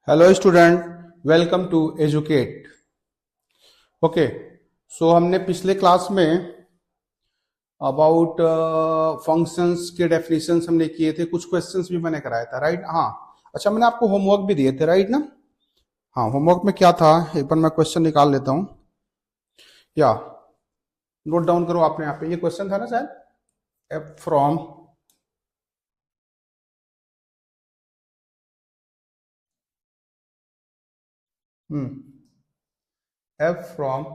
Hello student, welcome to educate. Okay, so हमने पिछले class में अबाउट फंक्शंस के डेफिनेशंस हमने किए थे। कुछ क्वेश्चंस भी मैंने कराया था, राइट? हाँ, अच्छा, मैंने आपको होमवर्क भी दिए थे, राइट ना? हाँ, होमवर्क में क्या था, एक बार मैं क्वेश्चन निकाल लेता हूँ। या नोट डाउन करो आपने यहाँ पे, ये क्वेश्चन था ना शायद, f from f from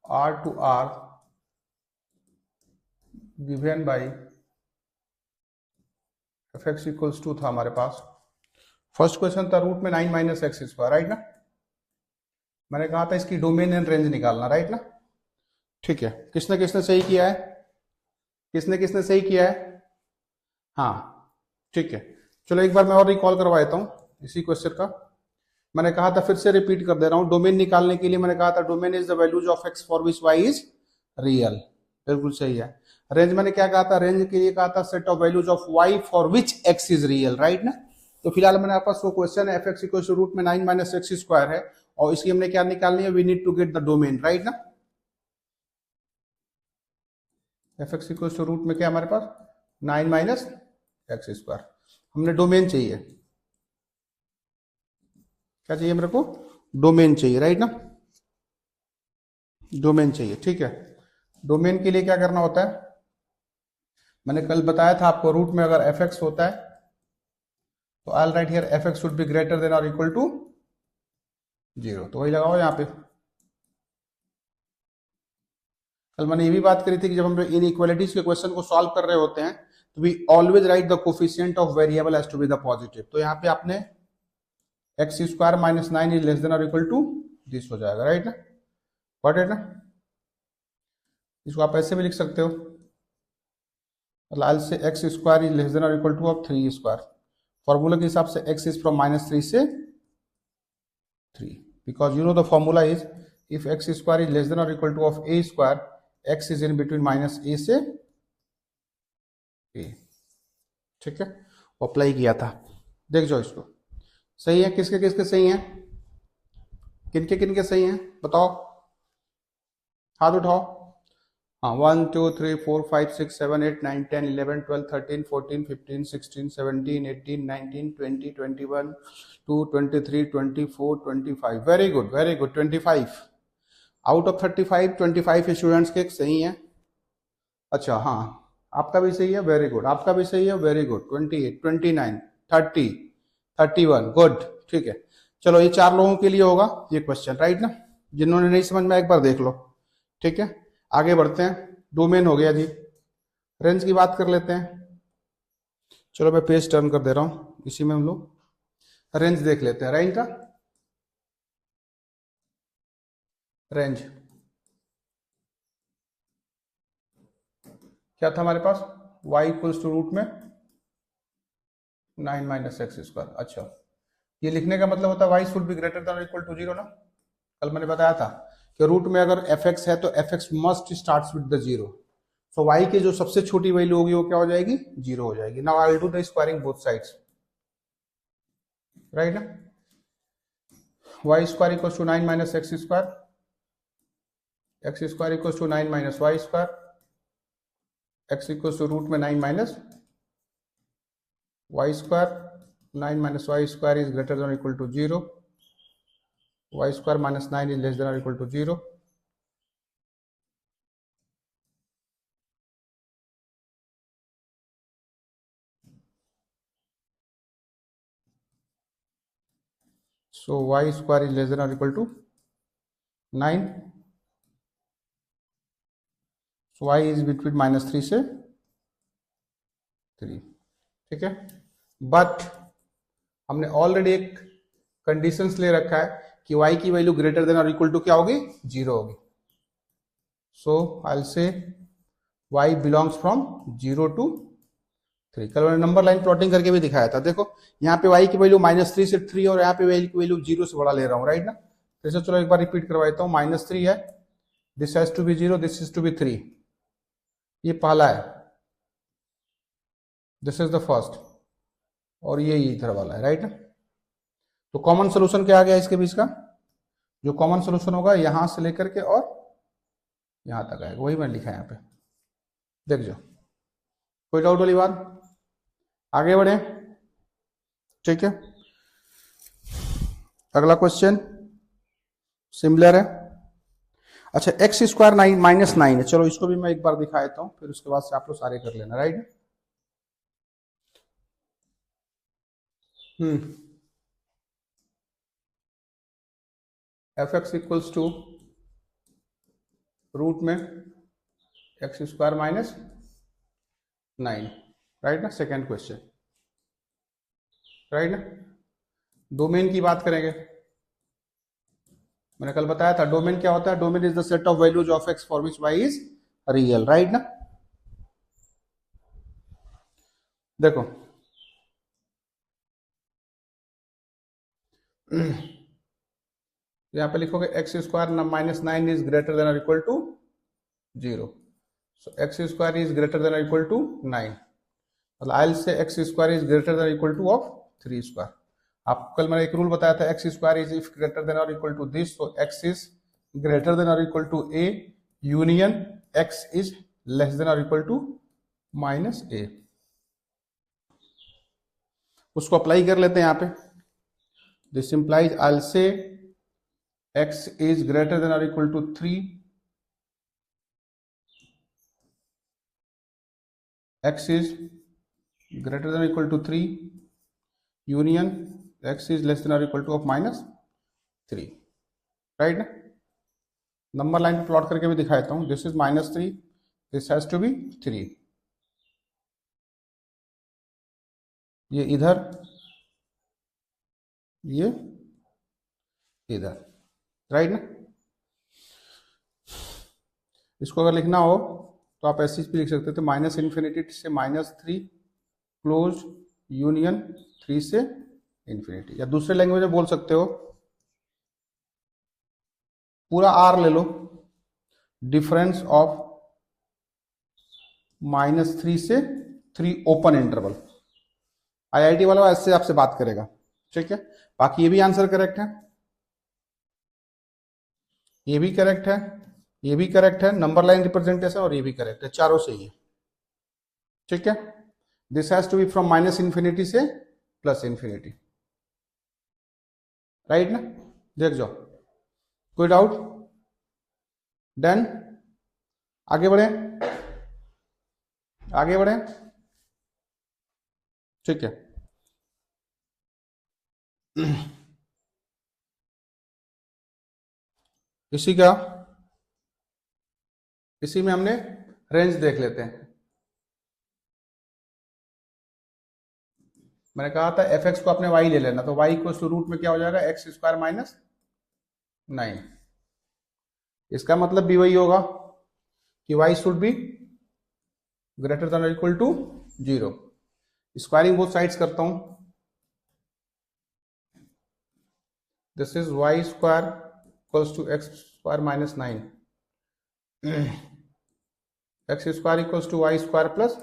R to R given by f x equals to था हमारे पास। फर्स्ट क्वेश्चन था रूट में 9 माइनस एक्स स्क्वायर, राइट ना? मैंने कहा था इसकी डोमेन एंड रेंज निकालना, राइट ना? ठीक है, किसने किसने सही किया है? किसने किसने सही किया है? हाँ, ठीक है। चलो एक बार मैं और रिकॉल करवा देता हूँ इसी क्वेश्चन का। मैंने कहा था, फिर से रिपीट कर दे रहा हूँ, डोमेन निकालने के लिए मैंने कहा था domain is the values of x for which Y is real. बिल्कुल सही है। रेंज मैंने क्या कहा था? रेंज के लिए कहा था set of values of y for which x is real, right ना? तो फिलहाल मैंने आपका वो क्वेश्चन है, f x equal to root में 9 माइनस एक्स स्क्वायर है, और इसकी हमने क्या निकालनी है? We need to get the domain, right ना? F x equal to root में क्या हमारे पास? 9 माइनस एक्स स्क्वायर। हमने डोमेन चाहिए, क्या चाहिए मेरे को? डोमेन चाहिए, राइट ना? डोमेन चाहिए, ठीक है। डोमेन के लिए क्या करना होता है? मैंने कल बताया था आपको, रूट में अगर एफ एक्स होता है तो I write here F x should be greater than और इक्वल टू 0, तो वही लगाओ यहाँ पे। कल मैंने ये भी बात करी थी कि जब हम इन इक्वालिटीज के क्वेश्चन को सॉल्व कर रहे होते हैं तो we always write the coefficient of variable has to be the positive. तो यहाँ पे आपने x square minus 9 is less than और इक्वल टू दिस हो जाएगा, राइट ना? व्हाट है ना? इसको आप ऐसे भी लिख सकते हो, लाल से X square is less than और equal to of 3 square. Formula के हिसाब से एक्स इज फ्रॉम -3 से 3, because you know the formula is if X square is less than और equal to of A square, X is in between -a से a, ठीक है? Apply किया था, देख जाओ इसको। सही है? किसके किसके सही है? किनके किनके सही हैं बताओ, हाथ उठाओ। हाँ, 1 2 3 4 5 6 7 8 9 10 11 12 13 14 15 16 17 18 19 20 21 2 23 24 25। Very good, very good. 25 out of 35, 25 students के सही हैं। अच्छा, हाँ, आपका भी सही है, वेरी गुड। आपका भी सही है, वेरी गुड। 28 29 30 31, गुड, ठीक है। चलो, ये 4 लोगों के लिए होगा ये क्वेश्चन, राइट ना? जिन्होंने नहीं समझ में एक बार देख लो, ठीक है? आगे बढ़ते हैं। डोमेन हो गया जी, रेंज की बात कर लेते हैं। चलो मैं पेज टर्न कर दे रहा हूं, इसी में हम लोग रेंज देख लेते हैं। रेंज का रेंज क्या था हमारे पास? y इक्वल्स टू रूट में 9 माइनस एक्स स्क्वायर। अच्छा, ये लिखने का मतलब होता है y should be greater than equal to 0 ना? कल मैंने बताया था कि रूट में अगर एफ एक्स है तो F x must start with the 0। So y की जो सबसे छोटी वैल्यू होगी वो क्या हो जाएगी? 0 हो जाएगी। Now I will do the squaring both sides, right ना? y square equals to 9 minus x square, x square equals to 9 minus y square, x equals to root में 9 minus y square. 9 minus y square is greater than equal to 0, y square minus 9 is less than equal to 0। So y square is less than or equal to 9. So y is between -3 से 3, ठीक है? But हमने already एक conditions ले रखा है कि y की वैल्यू ग्रेटर देन और इक्वल टू क्या होगी? 0 होगी। So I will say y belongs from 0 to 3। कल मैंने नंबर लाइन प्लॉटिंग करके भी दिखाया था। देखो यहाँ पे y की वैल्यू -3 से 3 और यहाँ पे y की वैल्यू 0 से बड़ा ले रहा हूँ, राइट ना? जैसे चलो एक बार रिपीट करवा देता हूँ। -3 है, this has to be 0, this is to be 3, ये पहला है, दिस इज द फर्स्ट, और ये इधर वाला है, राइट ना? तो कॉमन सोल्यूशन क्या आ गया इसके बीच का? जो कॉमन सोल्यूशन होगा यहां से लेकर के और यहां तक आएगा, वही मैंने लिखा है यहाँ पे, देख जाओ। कोई डाउट वाली बात? आगे बढ़े, ठीक है। अगला क्वेश्चन सिमिलर है। अच्छा, एक्स स्क्वायर -9 है, चलो इसको भी मैं एक बार दिखा देता हूं, फिर उसके बाद से आप लोग सारे कर लेना, right. F x equals to root में एक्स स्क्वायर -9, राइट ना, सेकेंड क्वेश्चन, राइट ना। डोमेन की बात करेंगे, मैंने कल बताया था डोमेन क्या होता है। Domain is the set of values of x for which Y is real, right ना। देखो यहां पे लिखोगे X square -9 is greater than और equal to 0, so X square is greater than और इक्वल टू 9, मतलब I will say X square is greater than equal to of 3 square. आपको कल मैंने एक रूल बताया था, X square is if greater than और इक्वल टू दिस, तो एक्स इज ग्रेटर देन और equal to A union x is less than और इक्वल टू -a। उसको अप्लाई कर लेते हैं यहां पे। This implies I will say X is greater than और equal to 3, X is greater than equal to 3 union x is less than or equal to of -3, right ना। Number line पे plot करके भी दिखा देता हूं, this is -3, this has to be 3, ये इधर, ये इधर, राइट ना। इसको अगर लिखना हो तो आप ऐसी भी लिख सकते थे, -∞ से -3 क्लोज यूनियन 3 से इंफिनिटी, या दूसरे लैंग्वेज में बोल सकते हो पूरा आर ले लो, डिफरेंस ऑफ -3 से 3 ओपन इंटरवल। आईआईटी वाला ऐसे आपसे बात करेगा, ठीक है। बाकी ये भी आंसर करेक्ट है, ये भी करेक्ट है, ये भी करेक्ट है, नंबर लाइन रिप्रेजेंटेशन, और ये भी करेक्ट है, चारों सही है, ठीक है। This has to be from -∞ से +∞, राइट ना। देख जाओ, कोई डाउट? डन, आगे बढ़े, आगे बढ़े, ठीक है। इसी में हमने रेंज देख लेते हैं। मैंने कहा था एफ एक्स को अपने वाई ले लेना, तो वाई इक्वल टू रूट में क्या हो जाएगा, एक्स स्क्वायर -9। इसका मतलब भी वही होगा कि Y should be greater than और equal to 0। Squaring both sides करता हूं, this is Y square equals to X square -9, X square equals to Y square plus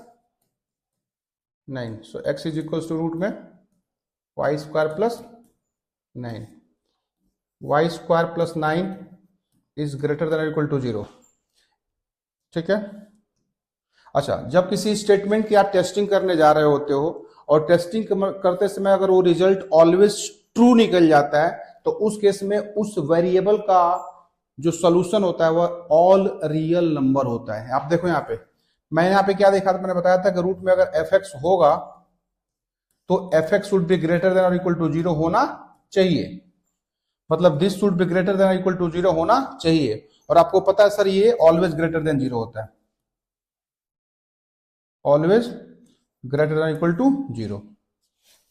9, so x is equals to root में Y square plus 9, Y square plus 9 is greater than equal to 0, ठीक है। अच्छा, जब किसी statement की आप testing करने जा रहे होते हो और टेस्टिंग करते समय अगर वो रिजल्ट ऑलवेज ट्रू निकल जाता है, तो उस केस में उस वेरिएबल का जो सोल्यूशन होता है वह ऑल रियल नंबर होता है। आप देखो यहां पे, मैं यहां पे क्या देखा था, मैंने बताया था कि रूट में अगर एफ एक्स होगा तो F x should be greater than और इक्वल टू 0 होना चाहिए, मतलब this should be greater than और इक्वल टू 0 होना चाहिए। और आपको पता है सर ये ऑलवेज ग्रेटर देन 0 होता है, always greater than equal to 0,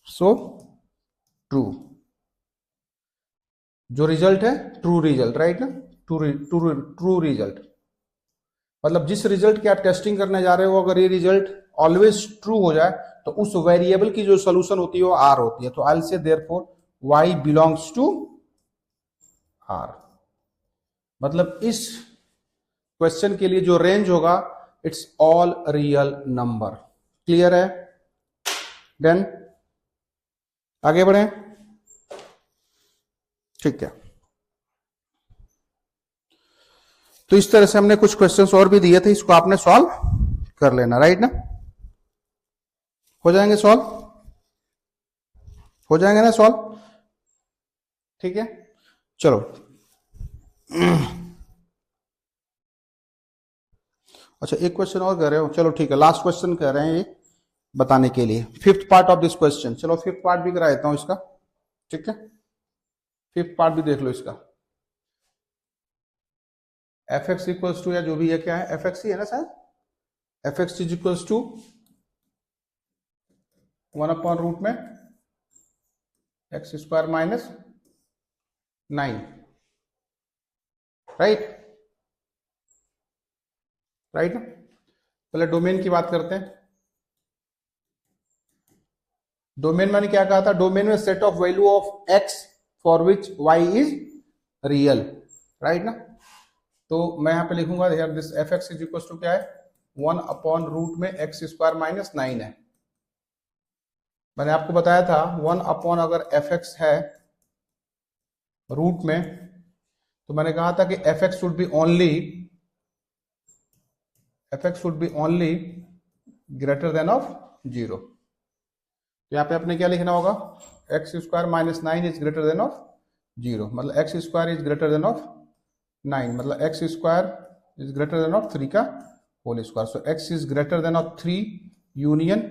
so true. जो रिजल्ट है ट्रू रिजल्ट, राइट ना, ट्रू रिजल्ट, मतलब जिस रिजल्ट की आप टेस्टिंग करने जा रहे हो अगर ये रिजल्ट ऑलवेज ट्रू हो जाए तो उस वेरिएबल की जो सोल्यूशन होती है वो आर होती है। तो I will say therefore y belongs to R, मतलब इस क्वेश्चन के लिए जो रेंज होगा it's all real number. Clear है? देन आगे बढ़े, ठीक है, तो इस तरह से हमने कुछ क्वेश्चंस और भी दिए थे, इसको आपने सॉल्व कर लेना, राइट ना? हो जाएंगे सॉल्व, हो जाएंगे ना सॉल्व? ठीक है, चलो। अच्छा, एक क्वेश्चन और कर रहे हो, चलो ठीक है, लास्ट क्वेश्चन कर रहे हैं ये बताने के लिए, fifth part of this question. चलो फिफ्थ पार्ट भी करा देता हूं इसका, ठीक है, फिफ्थ पार्ट भी देख लो इसका। एफ एक्स इक्वल्स टू, या जो भी है, क्या है, एफ एक्स ही है ना शायद, F x is equals to 1/रूट में x square minus 9, right? Right ना? पहले डोमेन की बात करते हैं। डोमेन मैंने क्या कहा था, डोमेन में set of value of x for which Y is real, right ना? तो मैं यहां पे लिखूंगा this f x is equal to क्या है, 1/रूट में एक्स स्क्वायर माइनस 9 है। मैंने आपको बताया था 1 अगर एफ एक्स है रूट में, तो मैंने कहा था कि f x should be only, f x should be only greater than of 0। यहाँ पे आपने क्या लिखना होगा, x square minus 9 is greater than of 0, मतलब x square is greater than of 9, मतलब x square is greater than of 3 का whole square. So x is greater than of 3 union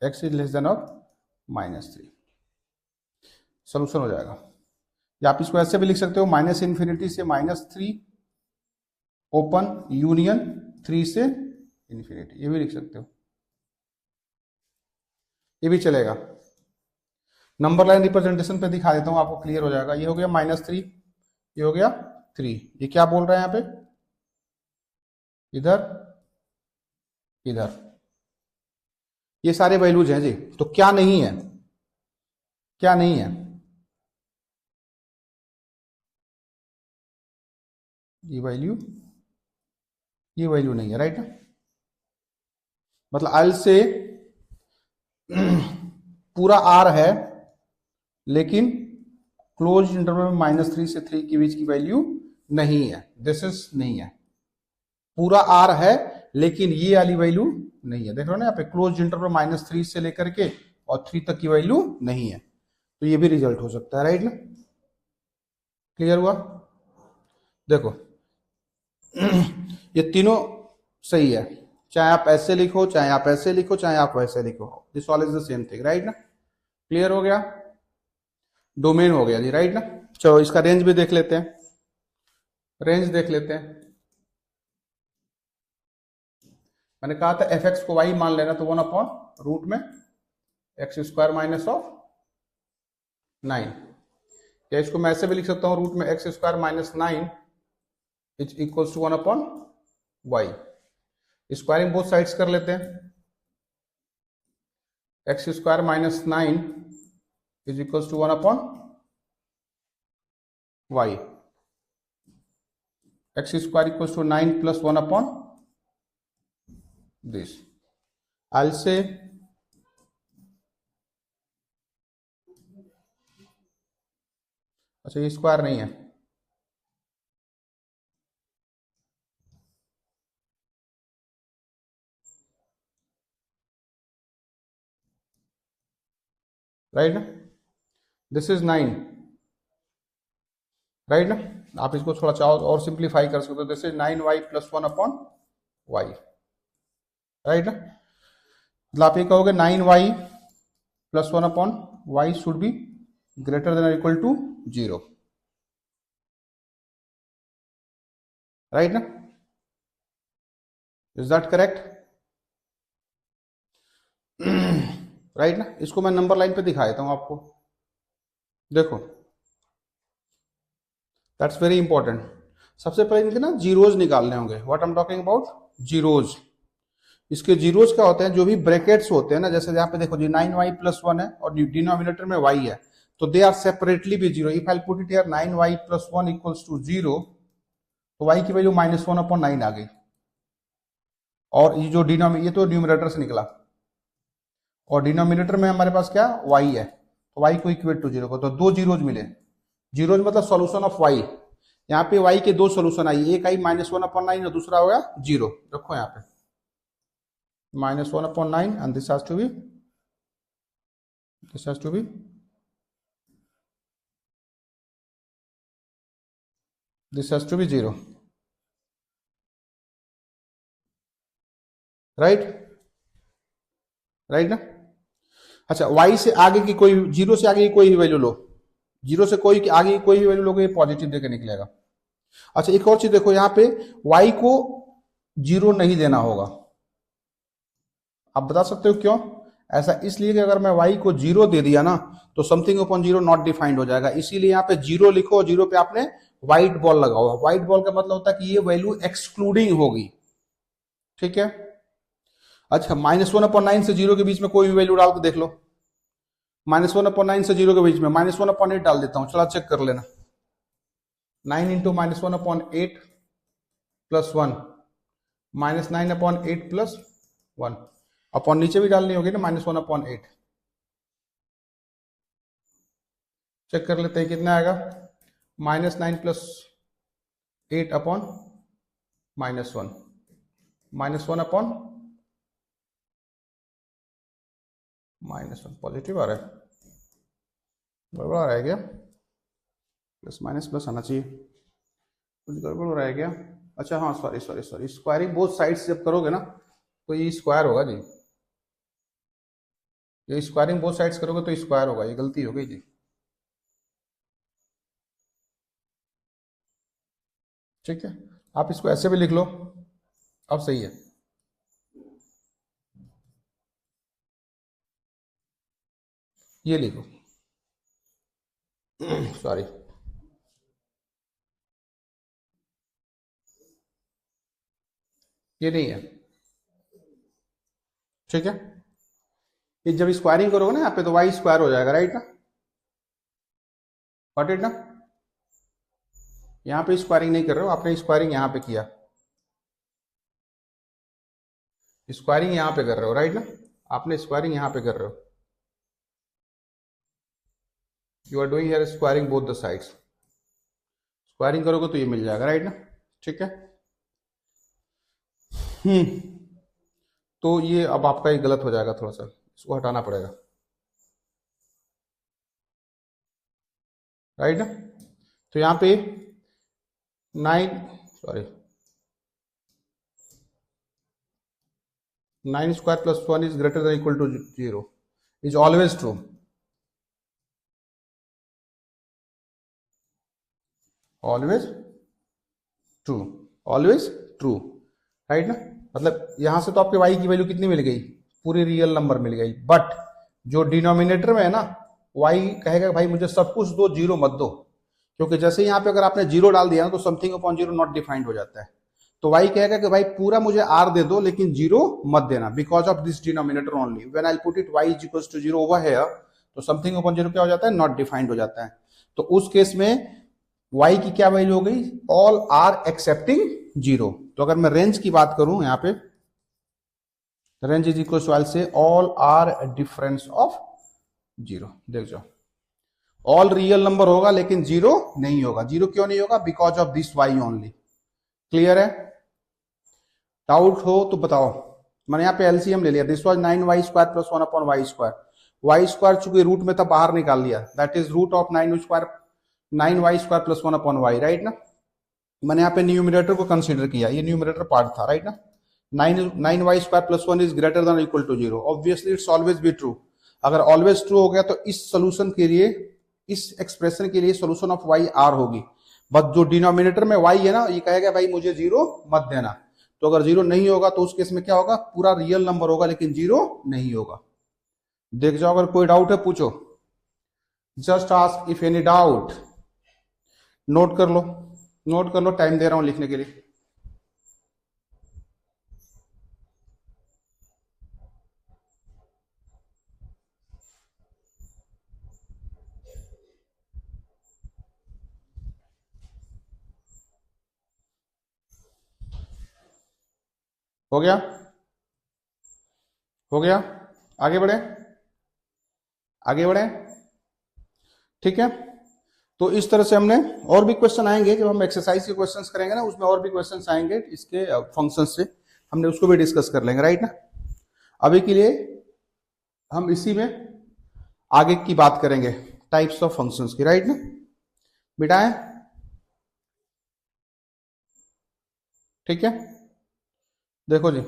x is less than of -3, solution हो जाएगा। या आप इसको ऐसे भी लिख सकते हो, -∞ से -3 ओपन यूनियन 3 से इन्फिनिटी, ये भी लिख सकते हो, ये भी चलेगा। नंबर लाइन रिप्रेजेंटेशन पे दिखा देता हूं, आपको क्लियर हो जाएगा। ये हो गया -3, ये हो गया 3, ये क्या बोल रहा है यहाँ पे, इधर इधर, ये सारे वैल्यूज हैं जी। तो क्या नहीं है, क्या नहीं है, ये वैल्यू नहीं है, राइट ना? मतलब आई से पूरा आर है, लेकिन क्लोज इंटरवल में -3 से 3 के बीच की वैल्यू नहीं है, दिस इज नहीं है। पूरा आर है लेकिन ये वाली वैल्यू नहीं है, देख रहे हो ना यहाँ पे, क्लोज इंटरवल -3 से लेकर के और 3 तक की वैल्यू नहीं है, तो ये भी रिजल्ट हो सकता है, राइट ना? क्लियर हुआ? देखो ये तीनों सही है, चाहे आप ऐसे लिखो, चाहे आप ऐसे लिखो, चाहे आप वैसे लिखो, this all is the same thing, right ना? क्लियर हो गया? डोमेन हो गया जी, राइट ना? चलो इसका रेंज भी देख लेते हैं, रेंज देख लेते हैं। मैंने कहा था एफ एक्स को वाई मान लेना, तो 1/रूट में एक्स स्क्वायर माइनस ऑफ 9, या इसको मैं ऐसे भी लिख सकता हूं, रूट में x square minus 9 is equal to 1/वाई। स्क्वायरिंग बोथ साइड्स कर लेते हैं, X square minus 9 is equal to 1/वाई, X square equal to 9 plus 1/दिस। I'll say अच्छा ये स्क्वायर नहीं है, राइट ना? दिस इज 9, राइट ना? आप इसको थोड़ा चाहो और सिंप्लीफाई कर सकते हो, this is 9y plus 1/y, right ना? मतलब आप ये कहोगे 9y plus 1/y should be greater than equal to 0, right ना? Is that correct? राइट ना? इसको मैं नंबर लाइन पे दिखा देता हूं आपको, देखो दैट्स वेरी इंपॉर्टेंट। सबसे पहले इनके ना जीरोज निकालने होंगे, what I am talking about, zeros. इसके जीरोज क्या होते हैं, जो भी ब्रैकेट्स होते हैं ना, जैसे यहाँ पे देखो जी 9y प्लस 1 है और डिनोमिनेटर में y है, तो दे आर सेपरेटली भी zero. If I put it here 9y plus 1 equals to 0, तो y की वैल्यू -1/9 आ गई, और ये जो ये तो न्यूमरेटर से निकला, और डिनोमिनेटर में हमारे पास क्या y है, तो y को इक्वेट टू 0 को, तो 2 जीरोज मिले, जीरो मतलब सॉल्यूशन ऑफ वाई। यहाँ पे वाई के दो सॉल्यूशन आई, एक आई -1/9 और दूसरा हो गया जीरो। रखो यहाँ पे -1/9 and this has to be zero. Right, right ना। अच्छा, y से आगे की कोई, जीरो से आगे की कोई भी वैल्यू लो, जीरो से कोई आगे की कोई भी वैल्यू लोगे, ये पॉजिटिव देकर निकलेगा। अच्छा, एक और चीज देखो, यहाँ पे y को जीरो नहीं देना होगा। आप बता सकते हो क्यों? ऐसा इसलिए कि अगर मैं y को जीरो दे दिया ना तो something upon zero not defined हो जाएगा, इसीलिए यहाँ पे जीरो लिखो, जीरो पे आपने व्हाइट बॉल लगाओ। व्हाइट बॉल का मतलब होता है कि ये वैल्यू एक्सक्लूडिंग होगी। ठीक है। अच्छा, -1/9 से जीरो के बीच में कोई भी वैल्यू डाल के देख लो। -1/9 से जीरो के बीच में -1/8 डाल देता हूं, चला चेक कर लेना। 9 इंटू -1/8 प्लस 1 -9/8 प्लस 1 अपॉन नीचे भी डालनी होगी ना, -1/8। चेक कर लेते हैं कितना आएगा। -9 प्लस 8 अपॉन -1 -1 पॉजिटिव आ रहा है, गड़बड़ आ रहा है क्या? प्लस माइनस प्लस आना चाहिए, कुछ गड़बड़ हो रहा है क्या? अच्छा हाँ, sorry sorry sorry, squaring both sides जब करोगे ना तो ये स्क्वायर होगा जी, ये स्क्वायरिंग बोथ साइड्स करोगे तो स्क्वायर होगा, ये गलती हो गई जी। ठीक है, आप इसको ऐसे भी लिख लो, अब सही है। ये लिखो सॉरी, ये नहीं है। ठीक है, ये जब स्क्वायरिंग करोगे ना यहाँ पे तो वाई स्क्वायर हो जाएगा, राइट ना, गॉट इट ना। यहाँ पे स्क्वायरिंग नहीं कर रहे हो, आपने स्क्वायरिंग यहाँ पे किया, स्क्वायरिंग यहाँ पे कर रहे हो, राइट ना, आपने स्क्वायरिंग यहाँ पे कर रहे हो, you are doing here squaring both the sides. Squaring करोगे तो ये मिल जाएगा, राइट ना। ठीक है, तो ये अब आपका ये गलत हो जाएगा, थोड़ा सा इसको हटाना पड़ेगा, राइट ना। तो यहाँ पे 9 square plus 1 is greater than equal to 0 is always true. Always true, always true, right ना। मतलब यहां से तो आपके y की वैल्यू कितनी मिल गई, पूरी रियल नंबर मिल गई, बट जो डिनोमिनेटर में है ना, y कहेगा भाई मुझे सब कुछ दो, जीरो मत दो, क्योंकि जैसे यहाँ पे अगर आपने जीरो डाल दिया ना तो something upon zero not defined हो जाता है। तो y कहेगा कि भाई पूरा मुझे r दे दो लेकिन जीरो मत देना, because of this denominator only, when I put it y is equals to zero over here, तो समथिंग अपॉन जीरो क्या हो जाता है, नॉट डिफाइंड हो जाता है। तो उस केस में y की क्या वैल्यू हो गई, ऑल आर एक्सेप्टिंग जीरो। तो अगर मैं रेंज की बात करूं यहाँ पे, range is equal to say all R difference of zero. देख जाओ, ऑल रियल नंबर होगा लेकिन जीरो नहीं होगा। जीरो क्यों नहीं होगा, because of this y only. Clear है? डाउट हो तो बताओ। मैंने यहाँ पे एलसीएम ले लिया, this was 9y square plus 1 upon y square. Y square चूंकि रूट में था बाहर निकाल लिया, that is root of 9y square plus 1 upon y, right ना। मैंने यहाँ पे न्यूमिनेटर को कंसीडर किया, ये न्यूमिनेटर पार्ट था, राइट ना। 9y square plus 1 is greater than equal to zero, obviously it's always be true. अगर ऑलवेज ट्रू हो गया तो इस सोल्यूशन के लिए, इस एक्सप्रेशन के लिए सोल्यूशन ऑफ y r होगी, बट जो डिनोमिनेटर में y है ना, ये कहेगा भाई मुझे जीरो मत देना। तो अगर जीरो नहीं होगा तो उस केस में क्या होगा, पूरा रियल नंबर होगा लेकिन जीरो नहीं होगा। देख जाओ, अगर कोई डाउट है पूछो, just ask if any doubt. Note कर लो, नोट कर लो, टाइम दे रहा हूं लिखने के लिए। हो गया, हो गया, आगे बढ़े, आगे बढ़े। ठीक है, तो इस तरह से हमने, और भी क्वेश्चन आएंगे जब हम एक्सरसाइज के क्वेश्चंस करेंगे ना, उसमें और भी क्वेश्चंस आएंगे इसके फंक्शन से, हमने उसको भी डिस्कस कर लेंगे, राइट ना। अभी के लिए हम इसी में आगे की बात करेंगे टाइप्स ऑफ फंक्शंस की, राइट ना। बिठाएं, ठीक है। देखो जी,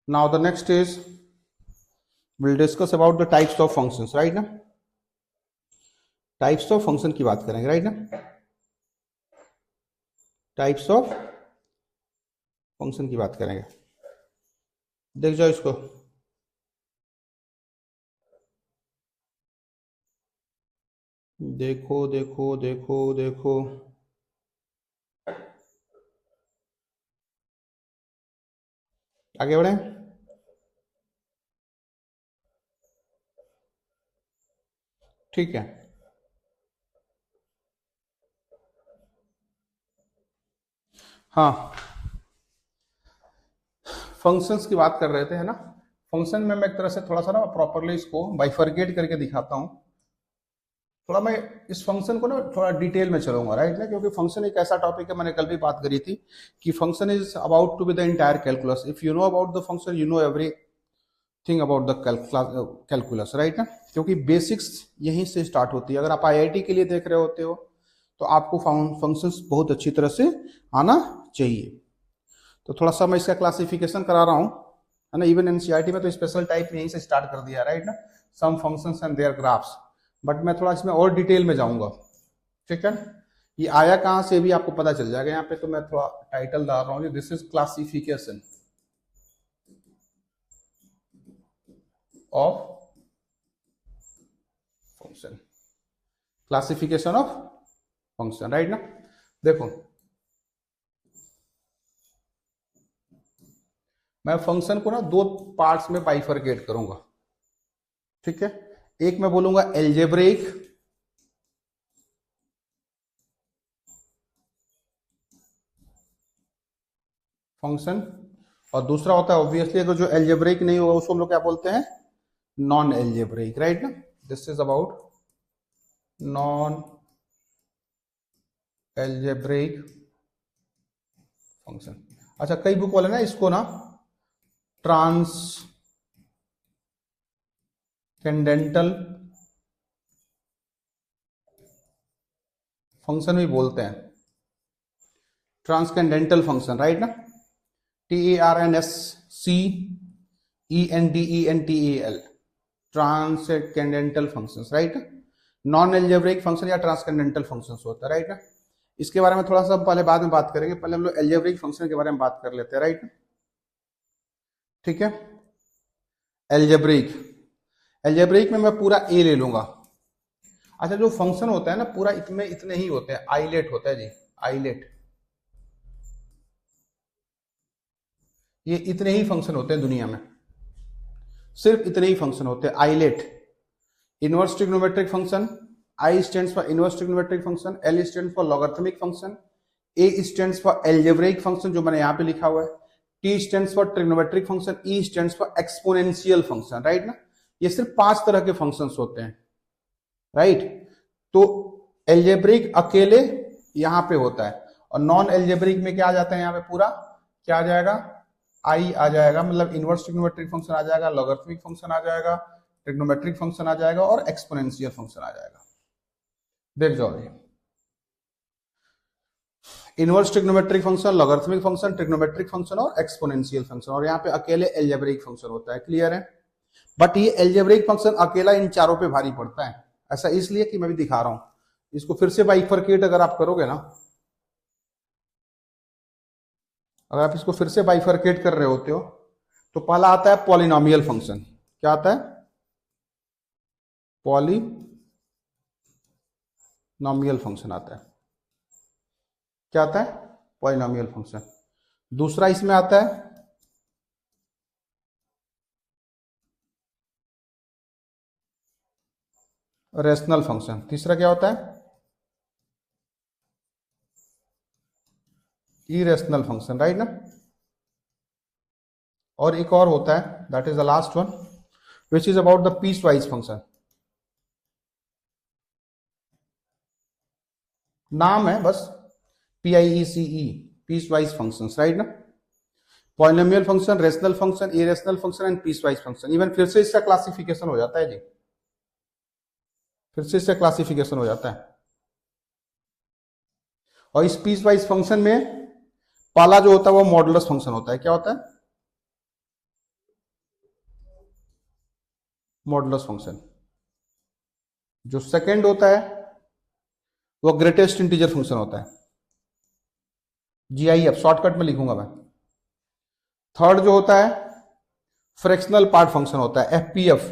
now the next is will discuss about the types of functions, right ना। टाइप्स ऑफ फंक्शन की बात करेंगे, राइट ना। टाइप्स ऑफ फंक्शन की बात करेंगे। देख जाओ इसको, देखो देखो देखो देखो, आगे बढ़े। ठीक है, हाँ, फंक्शंस की बात कर रहे थे, है ना। फंक्शन में मैं एक तरह से थोड़ा सा ना प्रॉपरली इसको बाइफरकेट करके दिखाता हूं। थोड़ा मैं इस फंक्शन को ना थोड़ा डिटेल में चलूंगा, राइट ना, क्योंकि फंक्शन एक ऐसा टॉपिक है, मैंने कल भी बात करी थी कि function is about to be the entire calculus. If you know about the function, you know everything about the calculus, right ना। क्योंकि बेसिक्स यहीं से स्टार्ट होती है। अगर आप आईआईटी के लिए देख रहे होते हो तो आपको फंक्शंस बहुत अच्छी तरह से आना चाहिए। तो थोड़ा सा मैं इसका क्लासिफिकेशन करा रहा हूँ, है ना। इवन एनसीईआरटी में तो स्पेशल टाइप में यहीं से स्टार्ट कर दिया, राइट ना, some functions and their graphs. But मैं थोड़ा इसमें और डिटेल में जाऊंगा, ठीक है। ये आया कहां से भी आपको पता चल जाएगा यहाँ पे। तो मैं थोड़ा टाइटल डाल रहा हूँ, this is classification of function, classification of function, right ना। देखो, मैं फंक्शन को ना दो पार्ट्स में बाइफरकेट करूंगा, ठीक है। एक मैं बोलूंगा एल्जेब्रिक फंक्शन, और दूसरा होता है ऑब्वियसली अगर जो एल्जेब्रिक नहीं होगा उसको हम लोग क्या बोलते हैं, नॉन एल्जेब्रिक, राइट ना। This is about non algebraic function. अच्छा, कई बुक वाले ना इसको ना ट्रांसकेंडेंटल फंक्शन भी बोलते हैं, ट्रांसकेंडेंटल फंक्शन, राइट ना। TARNSCENDENTAL, transcendental functions, right. Non algebraic function या ट्रांसकेंडेंटल फंक्शंस होता है, राइट ना। इसके बारे में थोड़ा सा पहले बाद में बात करेंगे, पहले हम लोग एल्जेब्रिक फंक्शन के बारे में बात कर लेते हैं, राइट। ठीक है, एल्जेब्रिक, एल्जेब्रिक में मैं पूरा ए ले लूंगा। अच्छा, जो फंक्शन होता है ना पूरा इसमें इतने ही होते हैं, आइलेट होता है जी, आइलेट। ये इतने ही फंक्शन होते हैं दुनिया में, सिर्फ इतने ही फंक्शन होते हैं, ILATE. Inverse trigonometric function, I stands for inverse trigonometric function, L stands for logarithmic function, A stands for algebraic function जो मैंने यहां पे लिखा हुआ है, T stands for trigonometric function, E stands for exponential function, right ना। ये सिर्फ 5 तरह के फंक्शंस होते हैं, राइट। तो एल्जेब्रिक अकेले यहां पे होता है, और नॉन एल्जेब्रिक में क्या आ जाता है, यहां पे पूरा क्या आ जाएगा, आई आ जाएगा, मतलब इनवर्स ट्रिग्नोमेट्रिक फंक्शन आ जाएगा, लॉगरिथमिक फंक्शन आ जाएगा, ट्रिग्नोमेट्रिक फंक्शन आ जाएगा, और एक्सपोनेंशियल फंक्शन आ जाएगा। देख जाओ ये inverse trigonometric function, logarithmic function, trigonometric function और एक्सपोनेंशियल फंक्शन, और यहाँ पे अकेले एल्जेब्रिक फंक्शन होता है, क्लियर है। बट ये एल्जेब्रिक फंक्शन अकेला इन चारों पे भारी पड़ता है, ऐसा इसलिए कि मैं भी दिखा रहा हूं इसको फिर से बाइफरकेट अगर आप करोगे ना, अगर आप इसको फिर से बाइफरकेट कर रहे होते हो तो पहला आता है पॉलिनोमियल फंक्शन। क्या आता है, पॉलिनोमियल फंक्शन आता है। क्या आता है, पॉलिनोमियल फंक्शन। दूसरा इसमें आता है रेशनल फंक्शन। तीसरा क्या होता है, इरेशनल फंक्शन, राइट ना। और एक और होता है, that is the last one, which is about the piecewise function. नाम है बस, PIECE, piecewise functions, right ना। Polynomial function, rational function, irrational function and piecewise function. Even फिर से इसका क्लासिफिकेशन हो जाता है जी, फिर से इसका क्लासिफिकेशन हो जाता है। और इस पीस वाइज फंक्शन में पहला जो होता है वो मॉडुलस फंक्शन होता है। क्या होता है? Modulus function. जो सेकंड होता है वो ग्रेटेस्ट इंटीजर फंक्शन होता है, GIF, शॉर्टकट में लिखूंगा मैं। थर्ड जो होता है फ्रैक्शनल पार्ट फंक्शन होता है, FPF,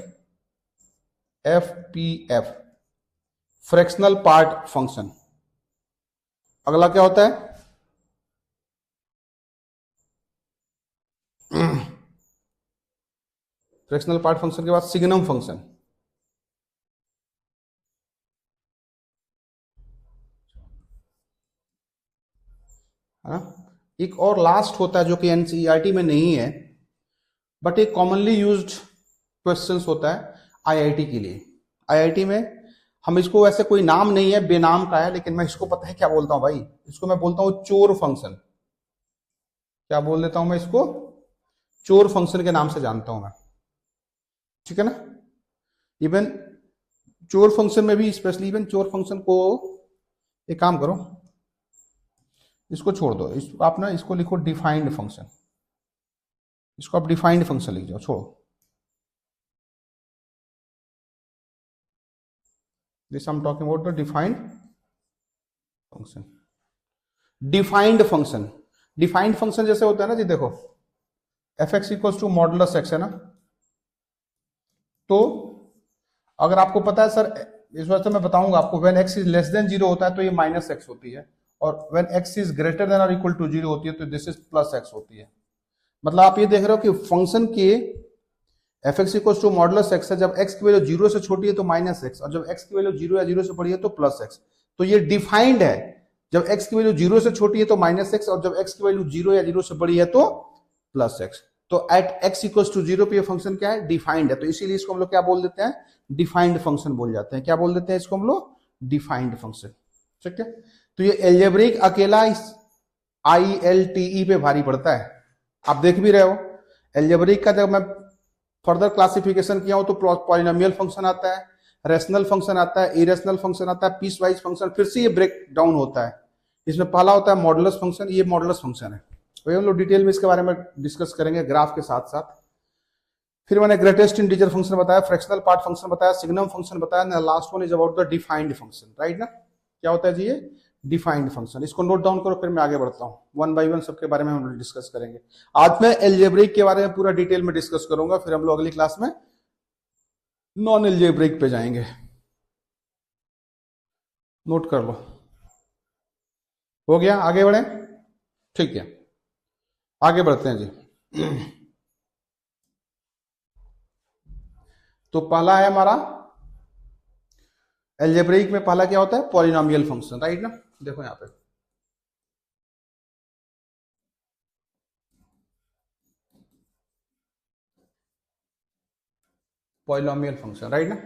फ्रैक्शनल पार्ट फंक्शन। अगला क्या होता है? फ्रैक्शनल पार्ट फंक्शन के बाद सिग्नम फंक्शन। है ना। एक और लास्ट होता है जो कि NCERT में नहीं है, बट एक कॉमनली यूज्ड क्वेश्चंस होता है IIT के लिए। IIT में हम इसको, वैसे कोई नाम नहीं है, बेनाम का है, लेकिन मैं इसको पता है क्या बोलता हूं भाई, इसको मैं बोलता हूं चोर फंक्शन। क्या बोल देता हूं मैं इसको? चोर फंक्शन के नाम से जानता हूं मैं, ठीक है ना। इवन चोर फंक्शन में भी स्पेशली, इवन चोर फंक्शन को एक काम करो, इसको छोड़ दो, आप ना इसको लिखो डिफाइंड फंक्शन। इसको आप डिफाइंड फंक्शन लिख जाओ, छोड़ो। This I am talking about the defined function. Defined function, defined function जैसे होता है ना जी, देखो fx equals to modulus x है ना। तो अगर आपको पता है सर, इस वजह से मैं बताऊंगा आपको, when x is less then 0 होता है तो ये -x होती है, और when x is greater than और इक्वल टू 0 होती है तो दिस इज +x होती है। मतलब आप ये देख रहे हो कि फंक्शन के fx equals to modulus x है, जब x की वैल्यू 0 से छोटी है तो -x, और जब x की वैल्यू 0 या 0 से बड़ी है तो +x। तो ये डिफाइंड है, जब x की वैल्यू 0 से छोटी है तो -x, और जब x की वैल्यू 0 या 0 से बड़ी है तो +x। तो एट x इक्वल्स टू 0 पे ये फंक्शन क्या है? डिफाइंड है। तो इसीलिए इसको हम लोग क्या बोल देते हैं? डिफाइंड फंक्शन बोल जाते हैं। क्या बोल देते हैं इसको हम लोग? डिफाइंड फंक्शन, ठीक है। तो ये एल्जेब्रिक अकेला इस ILTE पे भारी पड़ता है, आप देख भी रहे हो। एल्जेब्रिक का जब मैं फर्दर क्लासिफिकेशन किया हूं तो पॉलिनोमियल फंक्शन आता है, रेशनल फंक्शन आता है, इरेशनल फंक्शन आता है, पीस वाइज फंक्शन, फिर से ये ब्रेक डाउन होता है। इसमें पहला होता है मॉडुलस फंक्शन, ये मॉडुलस फंक्शन है, तो हम लोग डिटेल में इसके बारे में डिस्कस करेंगे ग्राफ के साथ साथ। फिर मैंने ग्रेटेस्ट इंटीजर फंक्शन बताया, फ्रैक्शनल पार्ट फंक्शन बताया, सिग्नम फंक्शन बताया, last one is about the defined function, right ना। क्या होता है जी ये? Defined function. इसको नोट डाउन करो, फिर मैं आगे बढ़ता हूँ, वन बाय वन सबके बारे में हम लोग डिस्कस करेंगे। आज मैं एल्जेब्रिक के बारे में पूरा डिटेल में डिस्कस करूंगा, फिर हम लोग अगली क्लास में नॉन एल्जेब्रिक पे जाएंगे। नोट कर लो, हो गया? आगे बढ़े, ठीक है, आगे बढ़ते हैं जी। तो पहला है हमारा एल्जेब्रिक में, पहला क्या होता है? पॉलिनोमियल फंक्शन, राइट ना। देखो यहां पे पॉलिनोमियल फंक्शन, राइट ना।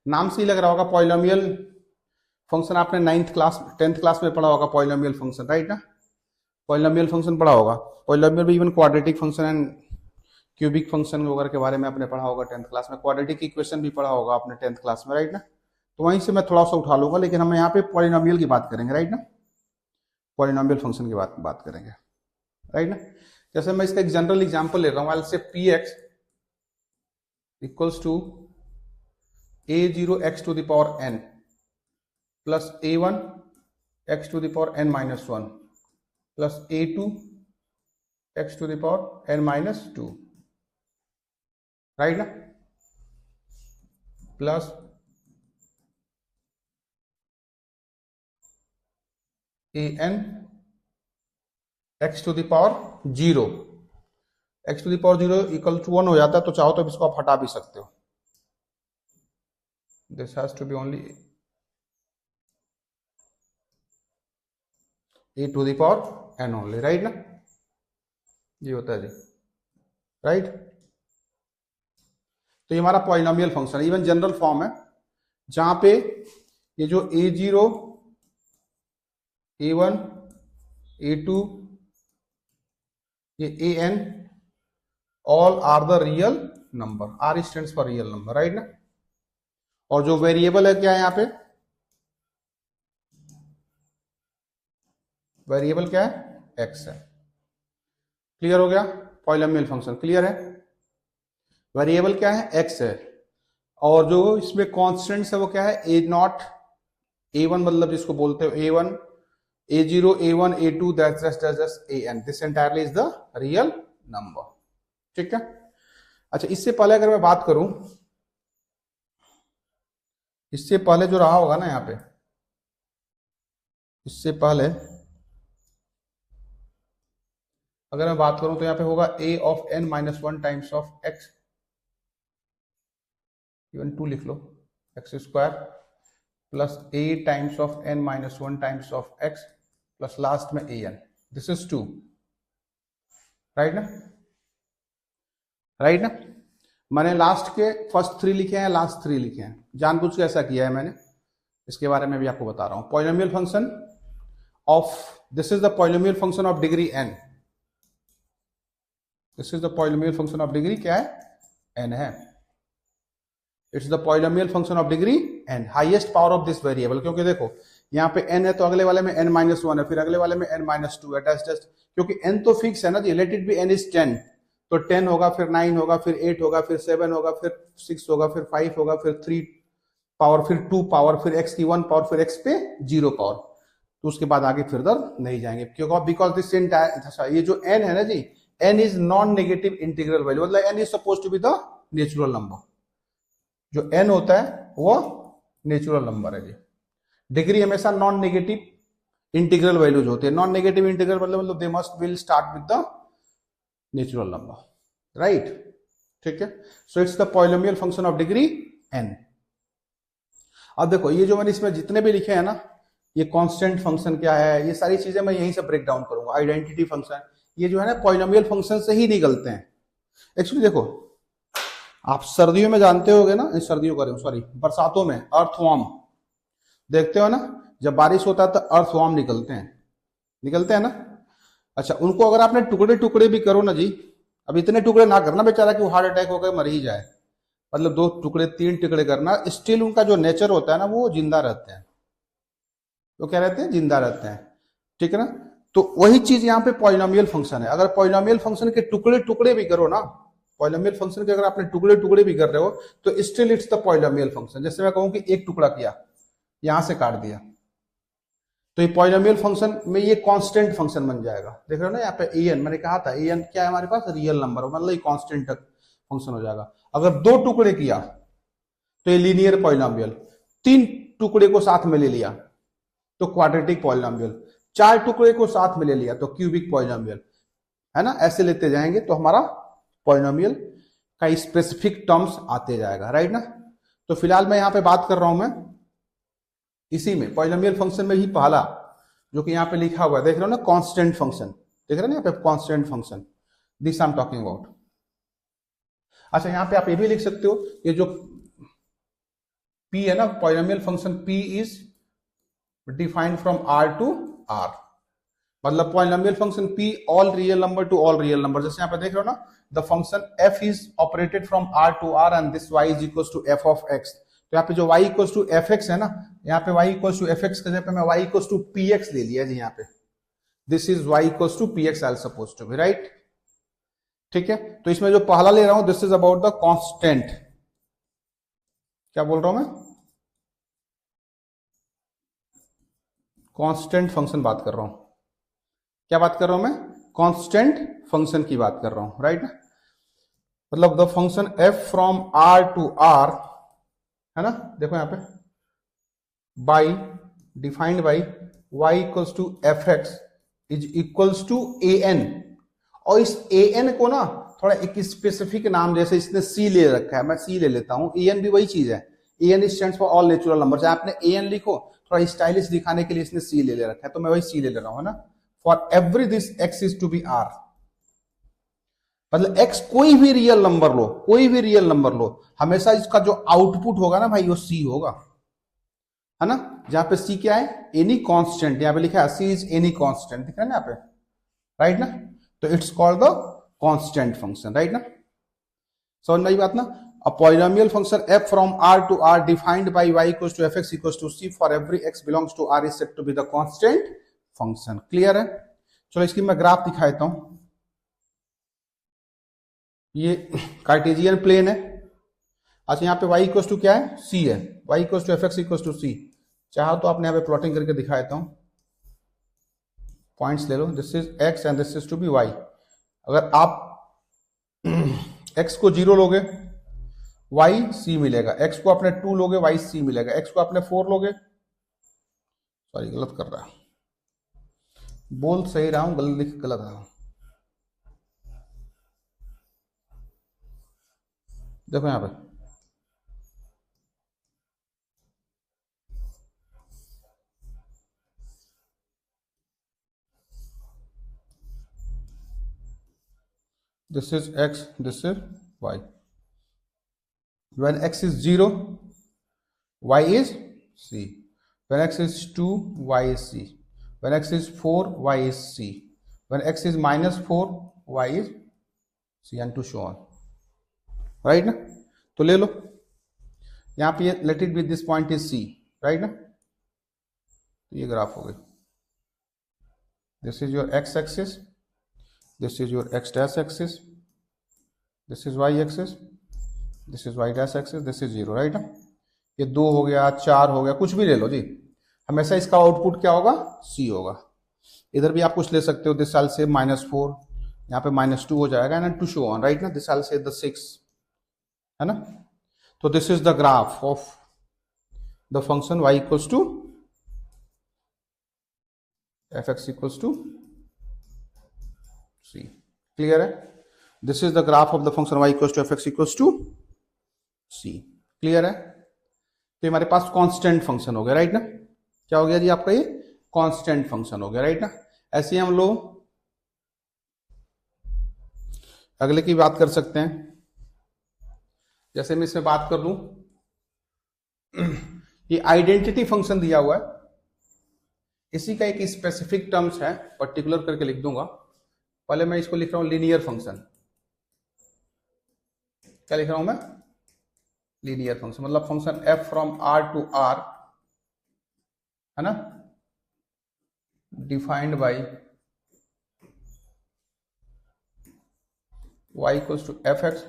नाम से ही लग रहा होगा पॉलिनोमियल फंक्शन, आपने 9th क्लास 10th क्लास में पढ़ा होगा पॉलिनोमियल फंक्शन, राइट ना। पॉलिनोमियल फंक्शन पढ़ा होगा, पॉलिनोमियल भी, even quadratic function and cubic function वगैरह के बारे में आपने पढ़ा होगा 10th क्लास में। क्वाड्रेटिक इक्वेशन भी पढ़ा होगा आपने 10th क्लास में, राइट ना। तो वहीं से मैं थोड़ा सा उठा लूंगा, लेकिन हम यहाँ पे पॉलिनोमियल की बात करेंगे, राइट ना। पॉलिनोमियल फंक्शन की बात करेंगे, राइट ना। जैसे मैं इसका एक जनरल एग्जांपल ले रहा हूँ, say px equals to a0 x to the power n plus a1 x to the power n minus 1 प्लस a2 x to the power n minus 2, right ना, plus an x to the power 0, x to the power 0 equal to 1 हो जाता है, तो चाहो तो इसको आप हटा भी सकते हो। This has to be only a to the power n only, right ना। ये होता है जी, राइट। तो ये हमारा polynomial function, even general form है, जहां पे ये जो a0 A1, A2, ये AN, all are the real number. R stands for real number, right ना। और जो वेरिएबल है क्या है यहाँ पे, वेरिएबल क्या है, x है। क्लियर हो गया, पॉलिनोमियल फंक्शन क्लियर है। वेरिएबल क्या है, x है, और जो इसमें कॉन्स्टेंट्स है वो क्या है, A0, A1 मतलब जिसको बोलते हो A1, A0, A1, A2, that's AN, this entirely is the real number। ठीक है। अच्छा, इससे पहले अगर मैं बात करूं, इससे पहले जो रहा होगा ना यहाँ पे, इससे पहले अगर मैं बात करूं तो यहाँ पे होगा a of n minus one times of x, even 2 लिख लो, X square plus a times of n minus one times of x plus last में an, दिस इज 2, राइट ना, राइट ना। मैंने लास्ट के फर्स्ट 3 लिखे हैं, लास्ट 3 लिखे हैं, जानबूझ के ऐसा किया है मैंने, इसके बारे में भी आपको बता रहा हूं। Polynomial function of, this is the polynomial function of degree n, this is the polynomial function of degree क्या है, n है। It's the polynomial function of degree n, highest power of this variable, क्योंकि देखो यहाँ पे n है तो अगले वाले में n माइनस वन है, फिर अगले वाले में n माइनस टू है, क्योंकि n तो फिक्स है ना जी, let it be n is 10, तो 10 होगा, फिर 9 होगा, फिर 8 होगा, फिर 7 होगा, फिर 6 होगा, फिर 5 होगा, फिर 3 पावर, फिर 2 पावर, फिर x की 1 पावर, फिर x पे 0 पावर, तो उसके बाद आगे फिर नहीं जाएंगे, क्योंकि बिकॉज दिस एंटायर, ये जो n है ना जी, n is non negative integral value, मतलब n is suppose to be the natural number, जो n होता है वो नेचुरल नंबर है जी। डिग्री हमेशा नॉन नेगेटिव इंटीग्रल वैल्यूज होते हैं, नॉन नेगेटिव इंटीग्रल मतलब दे must will start with the natural number, right. ठीक है, so it's the polynomial function of degree n। अब देखो ये जो मैंने इसमें जितने भी लिखे हैं ना, ये कांस्टेंट फंक्शन क्या है, ये सारी चीजें मैं यहीं से ब्रेक डाउन करूंगा। आइडेंटिटी फंक्शन, ये जो है ना पॉलिनोमियल फंक्शन से ही निकलते हैं। एक्चुअली देखो, आप सर्दियों में जानते होगे ना, सर्दियों का सॉरी बरसातों में अर्थवॉर्म देखते हो ना, जब बारिश होता है तो अर्थवॉर्म निकलते हैं ना। अच्छा, उनको अगर आपने टुकड़े टुकड़े भी करो ना जी, अब इतने टुकड़े ना करना बेचारा कि वो हार्ट अटैक होकर मर ही जाए, मतलब 2 टुकड़े 3 टुकड़े करना, स्टिल उनका जो नेचर होता है ना वो जिंदा रहते हैं, वो क्या रहते हैं, जिंदा रहते हैं। ठीक है ना, तो वही चीज यहाँ पे पॉलिनोमियल फंक्शन है। अगर पॉलिनोमियल फंक्शन के टुकड़े टुकड़े भी करो ना, पॉलिनोमियल फंक्शन के अगर आपने टुकड़े टुकड़े भी कर रहे हो तो still it's the polynomial function. जैसे मैं कहूं कि एक टुकड़ा किया, यहां से काट दिया, तो ये पॉलिनोमियल फंक्शन में ये कांस्टेंट फंक्शन बन जाएगा। देख रहे हो ना यहाँ पे an, मैंने कहा था an क्या है हमारे पास, रियल नंबर, मतलब ये कांस्टेंट फंक्शन हो जाएगा। अगर 2 टुकड़े किया तो ये लीनियर पॉलिनोमियल, 3 टुकड़े को साथ में ले लिया तो क्वाड्रेटिक पॉलिनोमियल, 4 टुकड़े को साथ में ले लिया तो क्यूबिक पॉलिनोमियल, है ना। ऐसे लेते जाएंगे तो हमारा पॉलिनोमियल का स्पेसिफिक टर्म्स आते जाएगा, राइट ना। तो फिलहाल मैं यहाँ पे बात कर रहा हूं, मैं इसी में पॉलिनोमियल फंक्शन में ही पहला जो कि यहाँ पे लिखा हुआ है, देख रहे हो ना, कांस्टेंट फंक्शन, देख रहे हो ना यहाँ पे constant function, this I am talking about. अच्छा, यहाँ पे आप ये भी लिख सकते हो, ये जो p है ना, polynomial function p is defined from r to r, मतलब polynomial function p all real number to all real number. जैसे यहाँ पे देख रहे हो ना, the function f is operated from r to r and this y is equal to f of x। तो यहाँ पे जो y इक्वल टू fx है ना, यहाँ पे y इक्वल टू fx के जगह पे मैं y इक्वल टू px ले लिया जी। यहाँ पे this is y equal to px I suppose to be, right. ठीक है, तो इसमें जो पहला ले रहा हूं, this is about the constant, क्या बोल रहा हूं मैं, कांस्टेंट फंक्शन बात कर रहा हूं। क्या बात कर रहा हूं मैं, कांस्टेंट फंक्शन की बात कर रहा हूं, राइट। मतलब the function f from r to r, है ना, देखो यहाँ पे by defined by y equals to fx is equals to an। और इस an को ना थोड़ा एक स्पेसिफिक नाम, जैसे इसने c ले रखा है, मैं c ले लेता हूं, an भी वही चीज है, an stands for all natural number. चाहे आपने an लिखो, थोड़ा स्टाइलिश दिखाने के लिए इसने c ले रखा है, तो मैं वही c ले रहा हूं, है ना। For every this x is to be r, मतलब x कोई भी रियल नंबर लो, कोई भी रियल नंबर लो, हमेशा इसका जो आउटपुट होगा ना भाई वो c होगा। है ना, जहां पे सी क्या है, एनी कांस्टेंट, यहाँ पे लिखा है सी इज एनी कांस्टेंट, दिख रहा है ना यहाँ पे, राइट ना, तो it's called the constant function, right ना, समझ में आई बात ना। A polynomial function f from r to r defined by y equals to fx equals to c for every x belongs to r is said to be the constant function, clear है। चलो इसकी मैं graph दिखा देता हूं, ये Cartesian plane है। अच्छा यहाँ पे y इक्वल टू क्या है, c है, y equal to fx equal to c, चाहो तो आपने यहाँ पे प्लॉटिंग करके दिखा देता हूं, पॉइंट्स ले लो, this is x and this is to be y। अगर आप x को 0 लोगे y c मिलेगा, x को आपने 2 लोगे y c मिलेगा, x को आपने 4 लोगे, सॉरी गलत कर रहा हूं, बोल सही रहा हूं, गलत लिख गलत रहा हूं, देखो यहां पे this is x, this is y, when x is 0 y is c, when x is 2 y is c, when x is 4 y is c, when x is minus 4 y is c and to so on, right ना। तो ले लो यहां पे late it B this point is c, right ना, तो ये graph हो गई, this is your x axis, this is your x dash axis, this is y axis, this is y dash axis, this is 0, right ना। ये 2 हो गया, 4 हो गया, कुछ भी ले लो जी, हमेशा इसका आउटपुट क्या होगा, c होगा। इधर भी आप कुछ ले सकते हो, दिस साल से -4, यहाँ पे -2 हो जाएगा ना, टू शो ऑन, राइट ना, दिस साल से द 6, है ना। तो this is the graph of the function y equals to fx equals to c, clear है। This is the graph of the function y equals to fx equals to c, clear है। तो हमारे पास constant function हो गया, right ना, क्या हो गया जी आपका, ये कांस्टेंट फंक्शन हो गया, राइट ना। ऐसे ही हम लोग अगले की बात कर सकते हैं, जैसे मैं इसमें बात कर लूं, ये आइडेंटिटी फंक्शन दिया हुआ है, इसी का एक स्पेसिफिक टर्म्स है, पर्टिकुलर करके लिख दूंगा, पहले मैं इसको लिख रहा हूं लीनियर फंक्शन, क्या लिख रहा हूं मैं, लीनियर फंक्शन, मतलब function f from r to r, है ना, defined by y equals to fx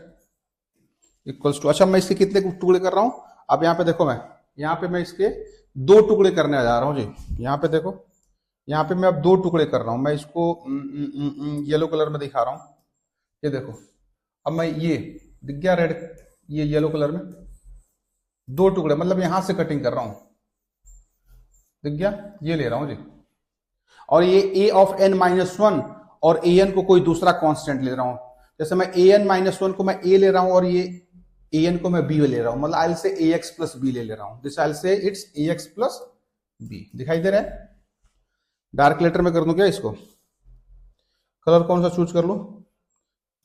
equals to, अच्छा मैं इसके कितने टुकड़े कर रहा हूं, अब यहां पे देखो, मैं इसके 2 टुकड़े करने जा रहा हूं जी, यहां पे देखो, यहां पे मैं अब 2 टुकड़े कर रहा हूं, मैं इसको येलो कलर में दिखा रहा हूं, ये देखो, अब मैं ये दिख गया रेड, ये येलो कलर में 2 टुकड़े, मतलब यहां से कटिंग कर रहा हूं, दिख गया, ये ले रहा हूं जी, और ये a ऑफ n माइनस 1 और a n को कोई दूसरा कांस्टेंट ले रहा हूं, जैसे मैं a n माइनस 1 को मैं a ले रहा हूं और ये a n को मैं b ले रहा हूं, मतलब आई से ax प्लस b ले रहा हूं, दिस आई से इट्स ax प्लस b, दिखाई दे रहा है। डार्क लेटर में कर दूं क्या इसको, कलर कौन सा चूज कर लूं,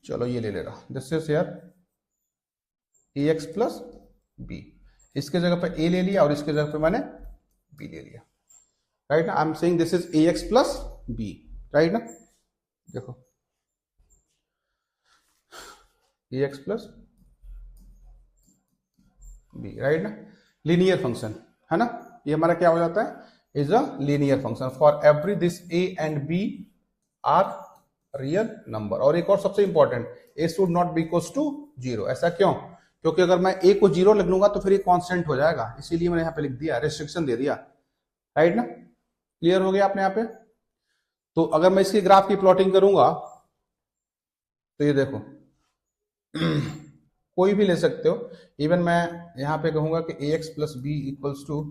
चलो ये ले रहा, this is here ax plus b, इसके जगह पे a ले लिया और इसके जगह पे मैंने b ले लिया, राइट ना, I am saying this is ax plus b, right ना, देखो ax प्लस b, राइट ना, लीनियर फंक्शन है ना, ये हमारा क्या हो जाता है, is a linear function for every this a and b are real number. और एक और सबसे important, a should not be equals to 0, ऐसा क्यों, क्योंकि अगर मैं a को 0 लिख लूंगा तो फिर ये कांस्टेंट हो जाएगा, इसीलिए मैंने यहाँ पे लिख दिया, रेस्ट्रिक्शन दे दिया, राइट ना, क्लियर हो गया आपने यहाँ पे। तो अगर मैं इसकी ग्राफ की प्लॉटिंग करूंगा तो ये देखो कोई भी ले सकते हो, इवन मैं यहां पे कहूंगा कि ax plus b equals to,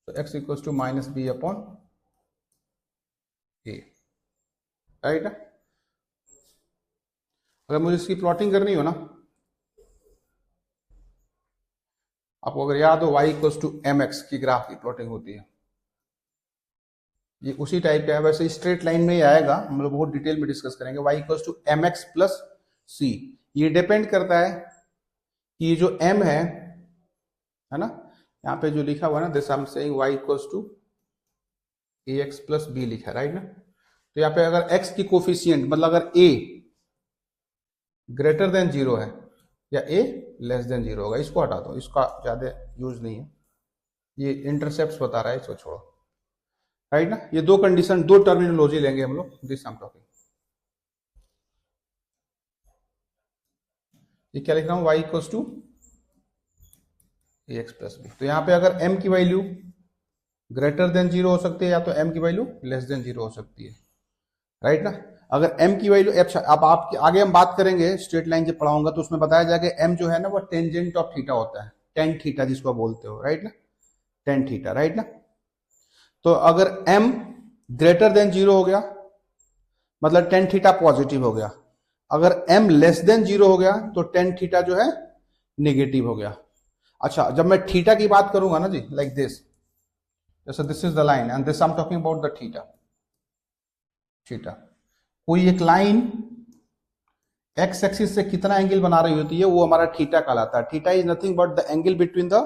तो x equals to minus b upon a, right ना। अगर मुझे इसकी प्लॉटिंग करनी हो ना, आपको अगर याद हो y इक्वल्स टू mx की ग्राफ की प्लॉटिंग होती है, ये उसी टाइप का है, वैसे स्ट्रेट लाइन में ही आएगा, हम लोग बहुत डिटेल में डिस्कस करेंगे। y equals to mx plus c, ये डिपेंड करता है कि ये जो m है ना, यहाँ पे जो लिखा हुआ है ना, this I am saying y equals to a x plus b लिखा है, राइट ना। तो यहाँ पे अगर x की कोफिशियंट मतलब अगर a ग्रेटर देन 0 है या a लेस देन 0 होगा, इसको हटा दो, इसका ज्यादा यूज नहीं है, ये इंटरसेप्ट बता रहा है, इसको छोड़ो, राइट ना। ये दो कंडीशन, दो टर्मिनोलॉजी लेंगे हम लोग, दिस आई एम टॉकिंग। ये क्या लिख रहा हूं, y equals to a x plus b. तो यहाँ पे अगर m की वैल्यू ग्रेटर देन 0 हो सकती है या तो m की वैल्यू लेस देन 0 हो सकती है, राइट ना। अगर m की वैल्यू, अच्छा अब आप आगे हम बात करेंगे स्ट्रेट लाइन जब पढ़ाऊंगा तो उसमें बताया जाएगा m जो है ना वो टेंजेंट ऑफ थीटा होता है, टेन थीटा जिसको बोलते हो, राइट ना, टेन थीटा, राइट ना। तो अगर m ग्रेटर देन 0 हो गया मतलब टेन थीटा पॉजिटिव हो गया, अगर m लेस देन 0 हो गया तो टेन थीटा जो है नेगेटिव हो गया। अच्छा जब मैं थीटा की बात करूंगा ना जी, लाइक दिस, जैसे this is the line and this I am talking about the theta, theta कोई एक लाइन एक्स एक्सिस से कितना एंगल बना रही होती है वो हमारा थीटा कहलाता है। Theta is nothing but the angle between the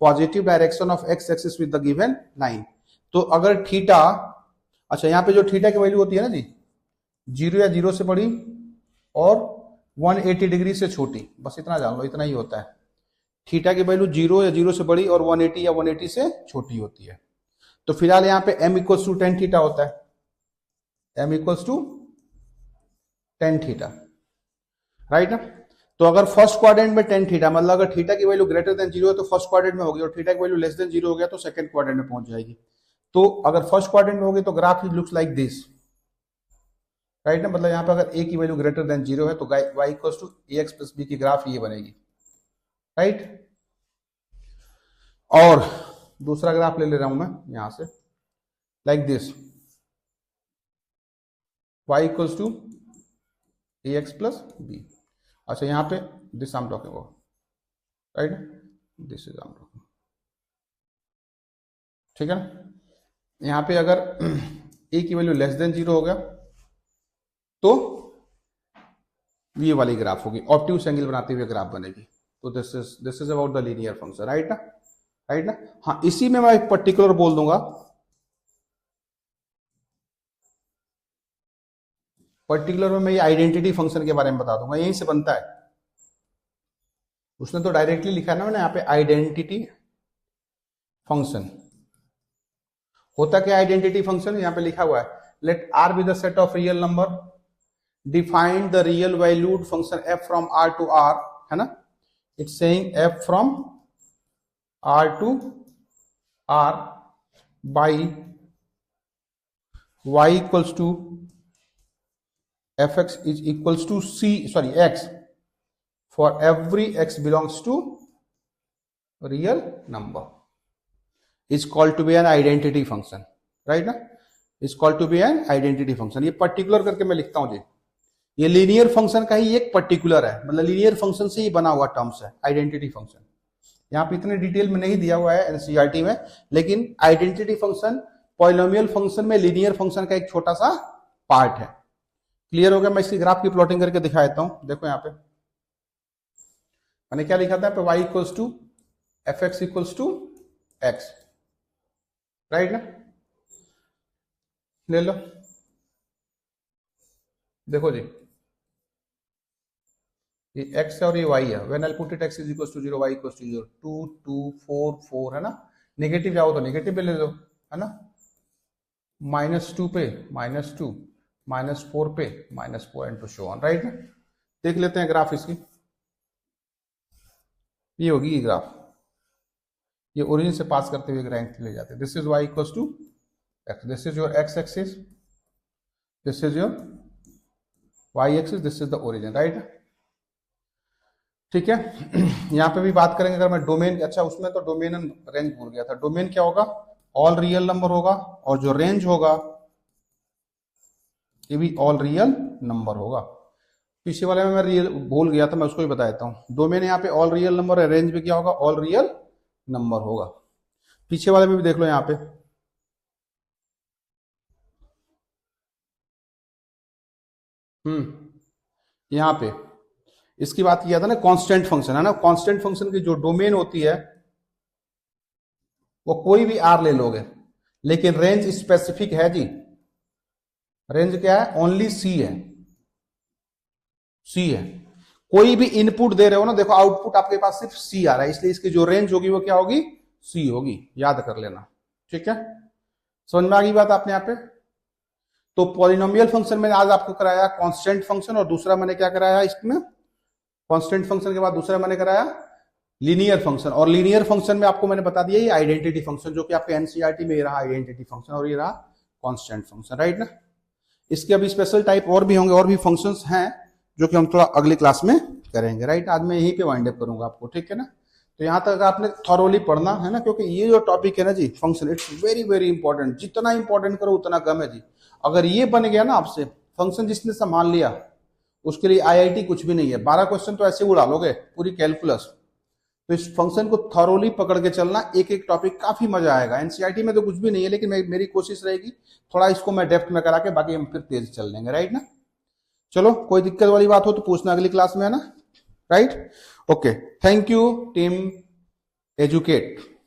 positive direction of x axis with the given line. तो अगर थीटा, अच्छा यहाँ पे जो थीटा की वैल्यू होती है ना जी, 0 या 0 से बड़ी और 180 डिग्री से छोटी, बस इतना जान लो, इतना ही होता है। थीटा की वैल्यू 0 या 0 से बड़ी और 180 या 180 से छोटी होती है। तो फिलहाल यहाँ पे m equals to tan theta होता है, m equals to tan theta, right ना। तो अगर फर्स्ट क्वाड्रेंट में टेन थीटा मतलब अगर थीटा की वैल्यू ग्रेटर देन 0 है तो फर्स्ट क्वाड्रेंट में होगी, और थीटा की वैल्यू लेस देन 0 हो गया तो सेकंड क्वाड्रेंट में पहुंच जाएगी। तो अगर फर्स्ट क्वाड्रेंट में होगी तो graph looks like this, right ना। मतलब यहाँ पे अगर a की वैल्यू ग्रेटर देन 0 है तो y equals to a x plus b की ग्राफ ये बनेगी, राइट। और दूसरा ग्राफ ले रहा हूं मैं यहां से, like this, y equals to a x plus b. अच्छा यहाँ पे this I am talking about, right, this is I am talking, ठीक है ना। यहाँ पे अगर a की वैल्यू लेस देन 0 हो गया तो ये वाली ग्राफ होगी, ऑब्ट्यूस एंगल बनाते हुए ग्राफ बनेगी। तो this is about the linear function, right ना, राइट ना। हाँ इसी में मैं एक पर्टिकुलर बोल दूंगा, पर्टिकुलर में मैं ये आइडेंटिटी फंक्शन के बारे में बता दूंगा, यहीं से बनता है। उसने तो डायरेक्टली लिखा है ना मैंने यहाँ पे आइडेंटिटी फंक्शन। होता क्या आइडेंटिटी फंक्शन, यहाँ पे लिखा हुआ है let R be the set of real number, defined the real valued function f from r to r, है ना। It's saying f from r to r by y equals to fx is equals to x for every x belongs to real number is called to be an identity function, right ना, is called to be an identity function। ये particular करके मैं लिखता हूं जी, ये linear function का ही एक particular है, मतलब लीनियर फंक्शन से ही बना हुआ टर्म्स है आइडेंटिटी फंक्शन। यहाँ पे इतने डिटेल में नहीं दिया हुआ है एनसीईआरटी में, लेकिन आइडेंटिटी फंक्शन पॉलिनोमियल फंक्शन में लीनियर फंक्शन का एक छोटा सा पार्ट है। क्लियर हो गया। मैं इसकी ग्राफ की प्लॉटिंग करके दिखा देता हूं, देखो यहाँ पे मैंने क्या लिखा था, पे y equals to f x equals to x, right ना। ले लो, देखो जी ये x है और ये y है। When I put it x is equals to 0 y equals to 0, 2 2 4 4 है ना। नेगेटिव जाओ तो नेगेटिव पे ले लो, है ना। -2 पे -2, -4 पे -4 and to show on, right ना। देख लेते हैं ग्राफ इसकी, ये होगी ये ग्राफ, ये ओरिजिन से पास करते हुए रैंक ले जाते हैं। This is y equals to x, this is your x axis, this is your y axis, this is the origin, right. ठीक है। यहां पे भी बात करेंगे अगर मैं डोमेन, अच्छा उसमें तो डोमेन एंड रेंज भूल गया था। डोमेन क्या होगा, ऑल रियल नंबर होगा, और जो रेंज होगा ये भी ऑल रियल नंबर होगा। पीछे वाले में मैं रियल भूल गया था, मैं उसको भी बता देता हूं। डोमेन यहाँ पे ऑल रियल नंबर है, रेंज भी क्या होगा, ऑल रियल नंबर होगा। पीछे वाले में भी देख लो यहाँ पे, यहाँ पे इसकी बात किया था ना, कांस्टेंट फंक्शन है ना। कांस्टेंट फंक्शन की जो डोमेन होती है वो कोई भी आर ले लोगे, लेकिन रेंज स्पेसिफिक है जी। रेंज क्या है? ओनली सी है, सी है। कोई भी इनपुट दे रहे हो ना, देखो आउटपुट आपके पास सिर्फ सी आ रहा है, इसलिए इसकी जो रेंज होगी वो क्या होगी? सी होगी, याद कर लेना। ठीक है, समझ में आ गई बात आपने यहाँ पे? तो पॉलिनोमियल फंक्शन में आज आपको कराया कांस्टेंट फंक्शन, और दूसरा मैंने क्या कराया इसमें? कांस्टेंट फंक्शन के बाद दूसरा मैंने कराया लीनियर फंक्शन। और लीनियर फंक्शन में आपको मैंने बता दिया ये आइडेंटिटी फंक्शन, जो कि आपके एनसीईआरटी में ये रहा आइडेंटिटी फंक्शन, और ये रहा कांस्टेंट फंक्शन, राइट ना? इसके अभी स्पेशल टाइप और भी होंगे, और भी फंक्शंस हैं जो कि हम थोड़ा अगली क्लास में करेंगे, राइट? आज मैं यहीं पे वाइंड अप करूंगा आपको, ठीक है ना? तो यहां तक आपने थॉरोली पढ़ना है ना, क्योंकि ये जो टॉपिक है ना जी function, it's very very important. जितना इंपॉर्टेंट करो उतना कम है जी। अगर ये बन गया ना आपसे फंक्शन, जिसने संभाल लिया उसके लिए आईआईटी कुछ भी नहीं है। 12 क्वेश्चन तो ऐसे उड़ा लोगे, पूरी कैलकुलस। तो इस फंक्शन को थॉरोली पकड़ के चलना, एक एक टॉपिक, काफी मजा आएगा। एनसीईआरटी में तो कुछ भी नहीं है, लेकिन मेरी कोशिश रहेगी थोड़ा इसको मैं डेप्थ में करा के, बाकी हम फिर तेज चल लेंगे, राइट ना? चलो, कोई दिक्कत वाली बात हो तो पूछना अगली क्लास में, है ना? Right, okay, thank you team educate.